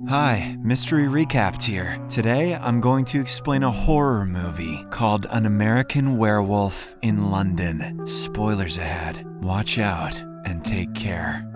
Hi, Mystery Recapped here. Today, I'm going to explain a horror movie called An American Werewolf in London. Spoilers ahead. Watch out and take care.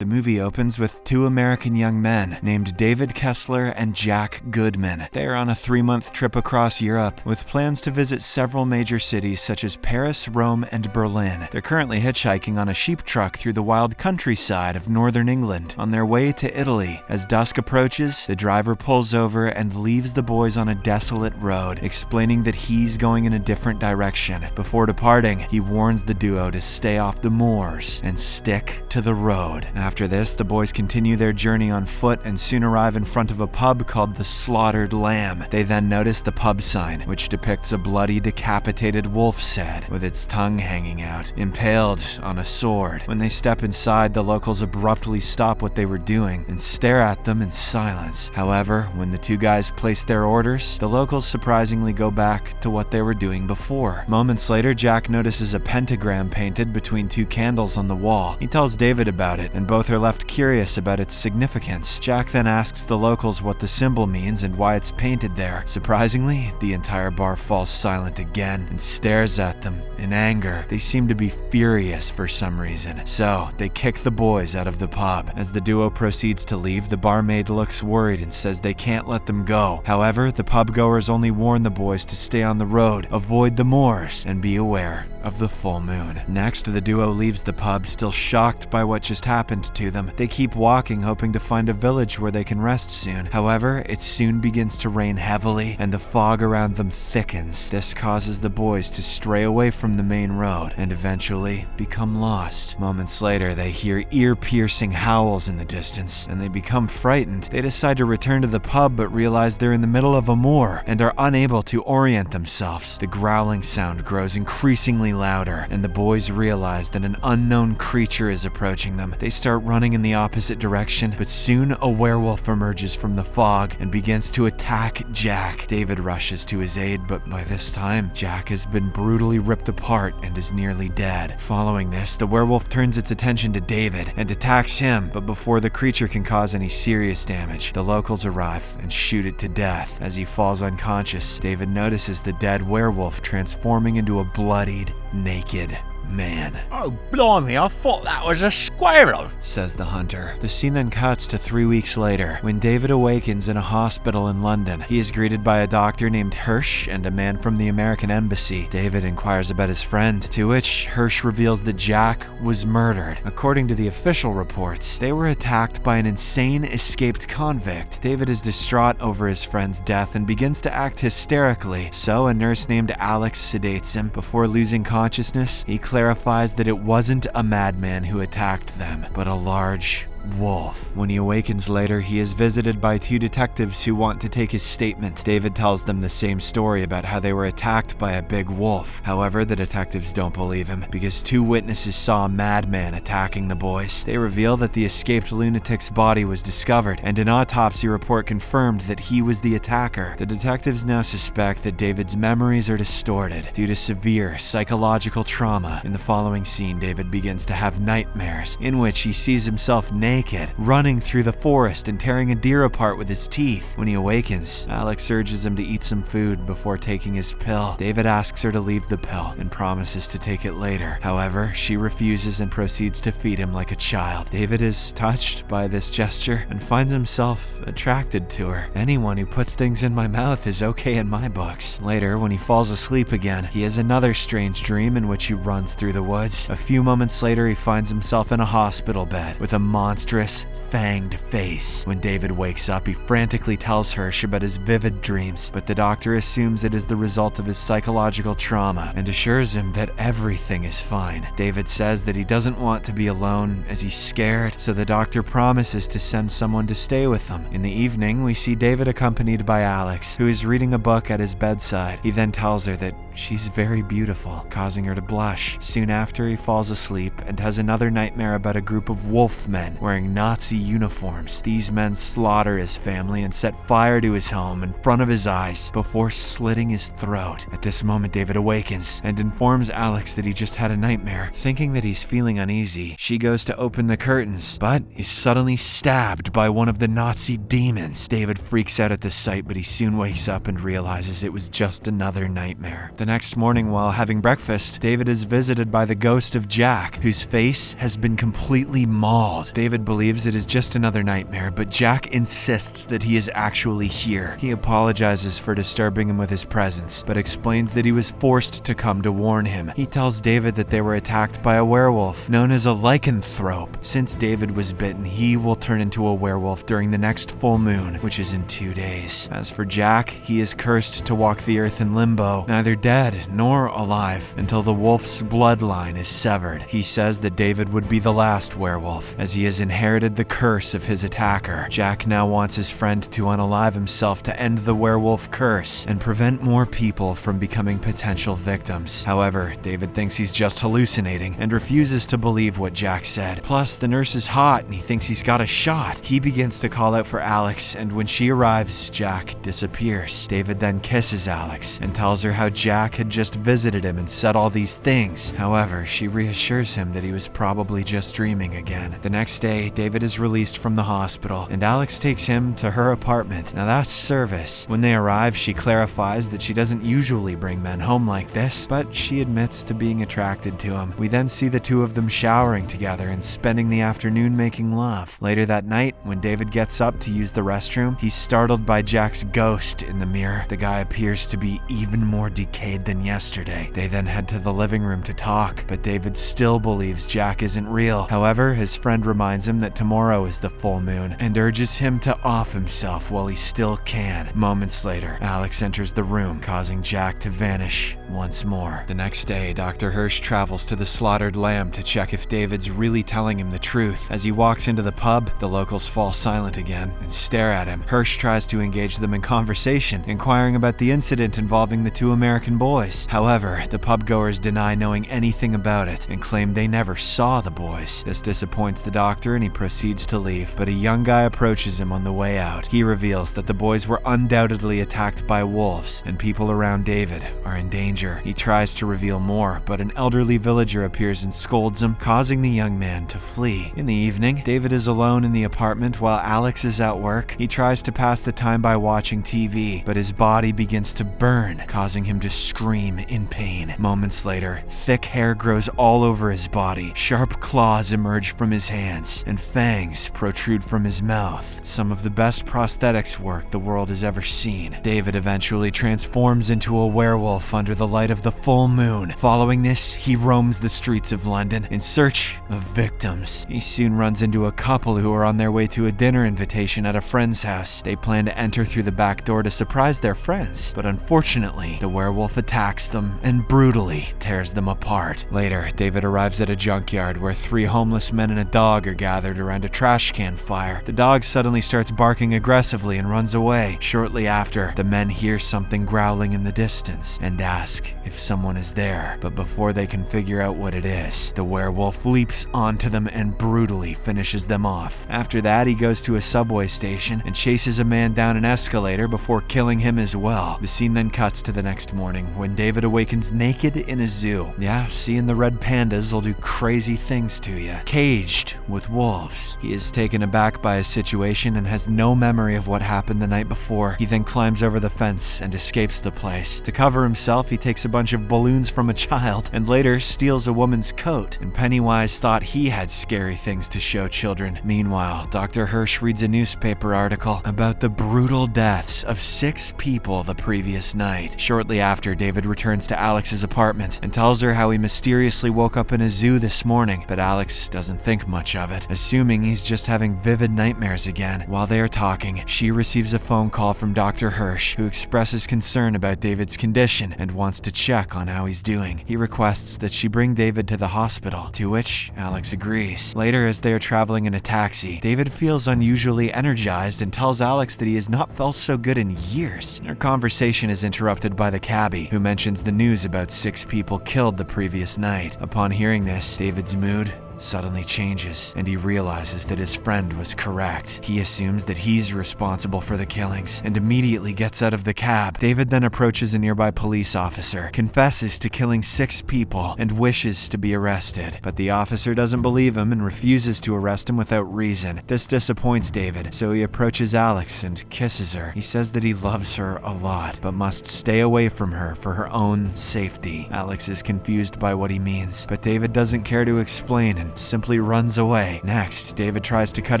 The movie opens with two American young men named David Kessler and Jack Goodman. They are on a 3-month trip across Europe with plans to visit several major cities such as Paris, Rome, and Berlin. They're currently hitchhiking on a sheep truck through the wild countryside of northern England on their way to Italy. As dusk approaches, the driver pulls over and leaves the boys on a desolate road, explaining that he's going in a different direction. Before departing, he warns the duo to stay off the moors and stick to the road. After this, the boys continue their journey on foot and soon arrive in front of a pub called the Slaughtered Lamb. They then notice the pub sign, which depicts a bloody, decapitated wolf's head with its tongue hanging out, impaled on a sword. When they step inside, the locals abruptly stop what they were doing and stare at them in silence. However, when the two guys place their orders, the locals surprisingly go back to what they were doing before. Moments later, Jack notices a pentagram painted between two candles on the wall. He tells David about it, and both are left curious about its significance. Jack then asks the locals what the symbol means and why it's painted there. Surprisingly, the entire bar falls silent again and stares at them in anger. They seem to be furious for some reason, so they kick the boys out of the pub. As the duo proceeds to leave, the barmaid looks worried and says they can't let them go. However, the pub goers only warn the boys to stay on the road, avoid the moors, and be aware of the full moon. Next, the duo leaves the pub, still shocked by what just happened to them. They keep walking, hoping to find a village where they can rest soon. However, it soon begins to rain heavily, and the fog around them thickens. This causes the boys to stray away from the main road and eventually become lost. Moments later, they hear ear-piercing howls in the distance, and they become frightened. They decide to return to the pub, but realize they're in the middle of a moor and are unable to orient themselves. The growling sound grows increasingly louder, and the boys realize that an unknown creature is approaching them. They start running in the opposite direction, but soon a werewolf emerges from the fog and begins to attack Jack. David rushes to his aid, but by this time, Jack has been brutally ripped apart and is nearly dead. Following this, the werewolf turns its attention to David and attacks him, but before the creature can cause any serious damage, the locals arrive and shoot it to death. As he falls unconscious, David notices the dead werewolf transforming into a bloodied, naked man. "Oh, blimey, I thought that was a squirrel," says the hunter. The scene then cuts to 3 weeks later, when David awakens in a hospital in London. He is greeted by a doctor named Hirsch and a man from the American embassy. David inquires about his friend, to which Hirsch reveals that Jack was murdered. According to the official reports, they were attacked by an insane escaped convict. David is distraught over his friend's death and begins to act hysterically, so a nurse named Alex sedates him. Before losing consciousness, he clarifies that it wasn't a madman who attacked them, but a large wolf. When he awakens later, he is visited by two detectives who want to take his statement. David tells them the same story about how they were attacked by a big wolf. However, the detectives don't believe him because two witnesses saw a madman attacking the boys. They reveal that the escaped lunatic's body was discovered, and an autopsy report confirmed that he was the attacker. The detectives now suspect that David's memories are distorted due to severe psychological trauma. In the following scene, David begins to have nightmares in which he sees himself naked, running through the forest and tearing a deer apart with his teeth. When he awakens, Alex urges him to eat some food before taking his pill. David asks her to leave the pill and promises to take it later. However, she refuses and proceeds to feed him like a child. David is touched by this gesture and finds himself attracted to her. Anyone who puts things in my mouth is okay in my books. Later, when he falls asleep again, he has another strange dream in which he runs through the woods. A few moments later, he finds himself in a hospital bed with a monstrous, fanged face. When David wakes up, he frantically tells Hirsch about his vivid dreams, but the doctor assumes it is the result of his psychological trauma and assures him that everything is fine. David says that he doesn't want to be alone as he's scared, so the doctor promises to send someone to stay with him. In the evening, we see David accompanied by Alex, who is reading a book at his bedside. He then tells her that she's very beautiful, causing her to blush. Soon after, he falls asleep and has another nightmare about a group of wolf men wearing Nazi uniforms. These men slaughter his family and set fire to his home in front of his eyes before slitting his throat. At this moment, David awakens and informs Alex that he just had a nightmare. Thinking that he's feeling uneasy, she goes to open the curtains, but is suddenly stabbed by one of the Nazi demons. David freaks out at the sight, but he soon wakes up and realizes it was just another nightmare. The next morning, while having breakfast, David is visited by the ghost of Jack, whose face has been completely mauled. David believes it is just another nightmare, but Jack insists that he is actually here. He apologizes for disturbing him with his presence, but explains that he was forced to come to warn him. He tells David that they were attacked by a werewolf known as a lycanthrope. Since David was bitten, he will turn into a werewolf during the next full moon, which is in 2 days. As for Jack, he is cursed to walk the earth in limbo, neither dead nor alive, until the wolf's bloodline is severed. He says that David would be the last werewolf, as he has inherited the curse of his attacker. Jack now wants his friend to unalive himself to end the werewolf curse and prevent more people from becoming potential victims. However, David thinks he's just hallucinating and refuses to believe what Jack said. Plus, the nurse is hot and he thinks he's got a shot. He begins to call out for Alex, and when she arrives, Jack disappears. David then kisses Alex and tells her how Jack had just visited him and said all these things. However, she reassures him that he was probably just dreaming again. The next day, David is released from the hospital, and Alex takes him to her apartment. Now that's service. When they arrive, she clarifies that she doesn't usually bring men home like this, but she admits to being attracted to him. We then see the two of them showering together and spending the afternoon making love. Later that night, when David gets up to use the restroom, he's startled by Jack's ghost in the mirror. The guy appears to be even more decayed than yesterday. They then head to the living room to talk, but David still believes Jack isn't real. However, his friend reminds him that tomorrow is the full moon and urges him to off himself while he still can. Moments later, Alex enters the room, causing Jack to vanish once more. The next day, Dr. Hirsch travels to the slaughtered lamb to check if David's really telling him the truth. As he walks into the pub, the locals fall silent again and stare at him. Hirsch tries to engage them in conversation, inquiring about the incident involving the 2 American boys. However, the pubgoers deny knowing anything about it and claim they never saw the boys. This disappoints the doctor and he proceeds to leave, but a young guy approaches him on the way out. He reveals that the boys were undoubtedly attacked by wolves and people around David are in danger. He tries to reveal more, but an elderly villager appears and scolds him, causing the young man to flee. In the evening, David is alone in the apartment while Alex is at work. He tries to pass the time by watching TV, but his body begins to burn, causing him to scream in pain. Moments later, thick hair grows all over his body, sharp claws emerge from his hands, and fangs protrude from his mouth. Some of the best prosthetics work the world has ever seen. David eventually transforms into a werewolf under the light of the full moon. Following this, he roams the streets of London in search of victims. He soon runs into a couple who are on their way to a dinner invitation at a friend's house. They plan to enter through the back door to surprise their friends, but unfortunately, the werewolf attacks them and brutally tears them apart. Later, David arrives at a junkyard where 3 homeless men and a dog are gathered around a trash can fire. The dog suddenly starts barking aggressively and runs away. Shortly after, the men hear something growling in the distance and ask if someone is there, but before they can figure out what it is, the werewolf leaps onto them and brutally finishes them off. After that, he goes to a subway station and chases a man down an escalator before killing him as well. The scene then cuts to the next morning when David awakens naked in a zoo. Yeah, seeing the red pandas will do crazy things to you. Caged with wolves. He is taken aback by his situation and has no memory of what happened the night before. He then climbs over the fence and escapes the place. To cover himself, he takes a bunch of balloons from a child and later steals a woman's coat. And Pennywise thought he had scary things to show children. Meanwhile, Dr. Hirsch reads a newspaper article about the brutal deaths of 6 people the previous night. Shortly after, David returns to Alex's apartment and tells her how he mysteriously woke up in a zoo this morning, but Alex doesn't think much of it, assuming he's just having vivid nightmares again. While they are talking, she receives a phone call from Dr. Hirsch, who expresses concern about David's condition and wants wants to check on how he's doing. He requests that she bring David to the hospital, to which Alex agrees. Later, as they are traveling in a taxi, David feels unusually energized and tells Alex that he has not felt so good in years. Their conversation is interrupted by the cabbie, who mentions the news about 6 people killed the previous night. Upon hearing this, David's mood suddenly changes, and he realizes that his friend was correct. He assumes that he's responsible for the killings and immediately gets out of the cab. David then approaches a nearby police officer, confesses to killing 6 people, and wishes to be arrested. But the officer doesn't believe him and refuses to arrest him without reason. This disappoints David, so he approaches Alex and kisses her. He says that he loves her a lot, but must stay away from her for her own safety. Alex is confused by what he means, but David doesn't care to explain and simply runs away. Next, David tries to cut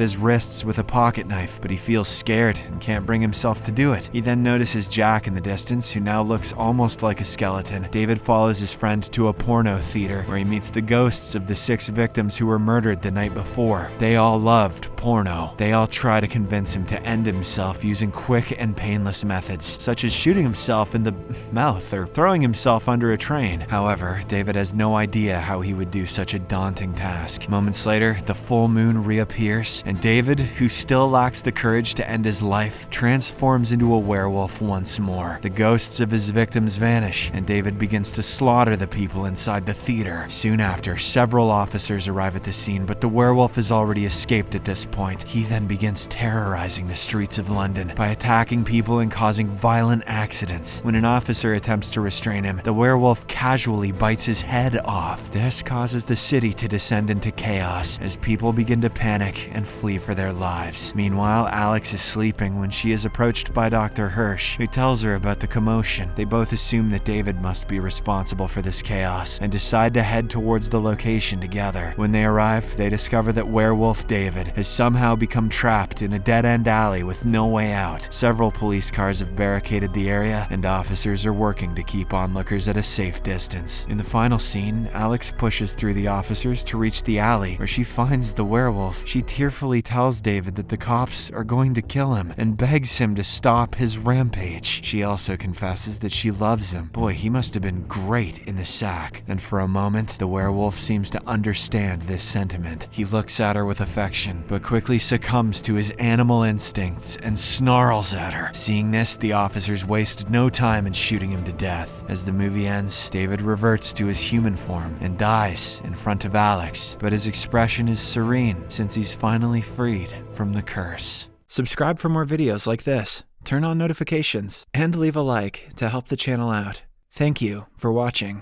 his wrists with a pocket knife, but he feels scared and can't bring himself to do it. He then notices Jack in the distance, who now looks almost like a skeleton. David follows his friend to a porno theater, where he meets the ghosts of the 6 victims who were murdered the night before. They all loved porno. They all try to convince him to end himself using quick and painless methods, such as shooting himself in the mouth or throwing himself under a train. However, David has no idea how he would do such a daunting task. Moments later, the full moon reappears, and David, who still lacks the courage to end his life, transforms into a werewolf once more. The ghosts of his victims vanish, and David begins to slaughter the people inside the theater. Soon after, several officers arrive at the scene, but the werewolf has already escaped at this point. He then begins terrorizing the streets of London by attacking people and causing violent accidents. When an officer attempts to restrain him, the werewolf casually bites his head off. This causes the city to descend into chaos as people begin to panic and flee for their lives. Meanwhile, Alex is sleeping when she is approached by Dr. Hirsch, who tells her about the commotion. They both assume that David must be responsible for this chaos and decide to head towards the location together. When they arrive, they discover that werewolf David has somehow become trapped in a dead-end alley with no way out. Several police cars have barricaded the area, and officers are working to keep onlookers at a safe distance. In the final scene, Alex pushes through the officers to reach the alley, where she finds the werewolf. She tearfully tells David that the cops are going to kill him and begs him to stop his rampage. She also confesses that she loves him. Boy, he must have been great in the sack. And for a moment, the werewolf seems to understand this sentiment. He looks at her with affection, but quickly succumbs to his animal instincts and snarls at her. Seeing this, the officers wasted no time in shooting him to death. As the movie ends, David reverts to his human form and dies in front of Alex, but his expression is serene since he's finally freed from the curse. Subscribe for more videos like this, turn on notifications, and leave a like to help the channel out. Thank you for watching.